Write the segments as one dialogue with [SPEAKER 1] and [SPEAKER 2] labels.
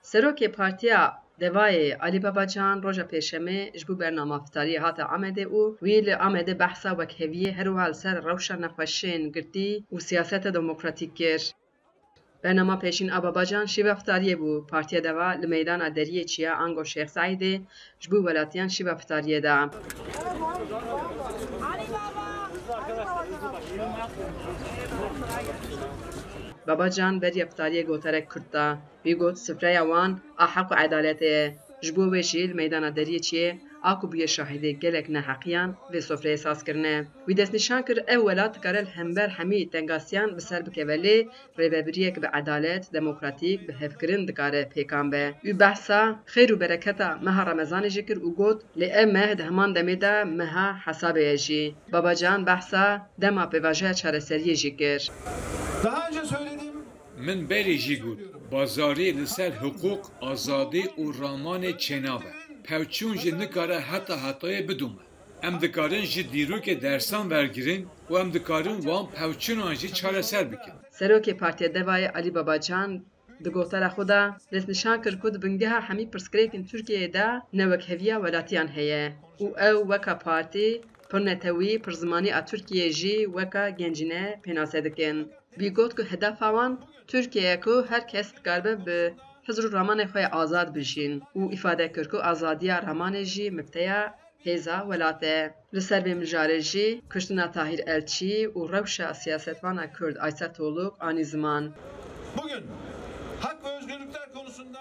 [SPEAKER 1] Serokê Partiya Devayê Alî Babacan roja pêşemê ji bo bernameftariyê hate Amedê û wî li Amedê behsa wekheviyê herwiha li ser rewşa nexweşiyên girtî û siyaseta demokratîk kir. Bernama pêşîn a Babacan şîveftariyê bû. Partiya Deva li meydana deriyê Çiya Ango Şêx Saîdê ji bo welatiyan şîveftariyê da. Babacan beriya iftariyê goterek Kurd da. Wî got sifreya wan a heq û edaletê ye. Ji bo wê jî li meydana deriyê Çiyê a ku bûye şahîdê gelek neheqiyan vê sofreyê sazkirine. Wî destnîşan kir ev welat dikare li hember hemî tengasiyan bi ser bikeve lê rêvebiriyek bi edalet, demokratîk, bi hevkirin dikare pêkan be. Wî behsa xêr û bereketa meha Remezanê jî kir û got lê ev meh di heman demê de meha hesabê ye jî. Babacan behsa dema pêvajoya çareseriyê jî kir.
[SPEAKER 2] Daha önce söyledim.
[SPEAKER 3] Min berê jî got bazarê li ser hukuk, azadî û ramanê çênabe. Pevçûn jî nikare heta hetayê bidûme. Em dikarin ji dîrokê dersan wergirin û em dikarin wan pevçûnan jî çareser bikin.
[SPEAKER 1] Serokê Partiya Devayê Alî Babacan di gotara xwe de destnîşan kir ku di bingeha hemî pirsgirêkên Tirkiyeyê de newekheviya welatiyan heye û ew weka partî pirnetewî pirzimanî a Tirkiyeyê jî weka gencîne pênasê dikin. Wî got ku hedefa wan Tirkiye ku her kes dikaribe bi hizr û ramanê xwe azad bijîn û îfade kir ku azadiya ramanê jî mifteya hêza welatê ye. Li ser vê mijarê jî kuştina Tahîr Elçî û rewşa siyasetvana Kurd Aysel Toluk anî ziman.
[SPEAKER 2] Bugün hak ve özgürlükler konusunda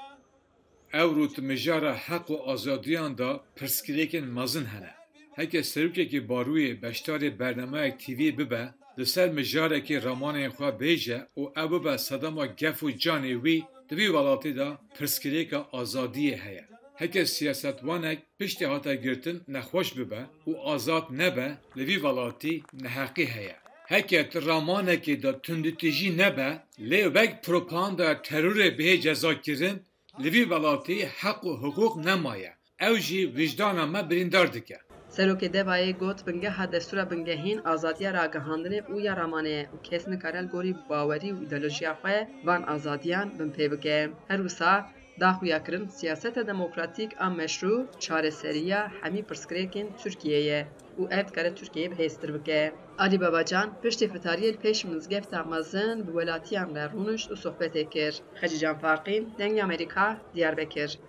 [SPEAKER 3] Ew rû mijara heq û azadiyan da pirsgirêkên mezin hene. Heke serokekî barûyê beşdarê bernameyek TV bibe, li ser mijarekî ramanên xwe bêje û ew bibe sedema gef û canê wî di vî welatê de pirsgirêka azadiyê heye. Heke siyasetwanek piştî hate girtin nexweş bibe û azad nebe li vî welatî neheqî heye. Heke ti ramanekê de tundîtîjî nebe lê wek propagandaya terorê bihê cezakirin li vî welatî heq û hukuk nemaye. Ew jî vicdana me birîndar dike.
[SPEAKER 1] Serokê Devayê got bingeha destûra bingehîn azadiya ragihandinê û ya ramanê û kes nikare li gorî bawerî û îdeolojiya xwe van azadiyan bin pê bike. Her wisa daxuya kirin siyaseta demokratîk a meşrû çareseriya hemî pirsgirêkên Tirkiyeyê û ev dikare Tirkiyeyê bihêztir bike. Alî Babacan piştî fitariyê li pêş mizgefta mezin bi welatiyan re rûnişt û sohbetê kir. Xecî Canfarqîn, Dengê Amerîka, Diyarbekir.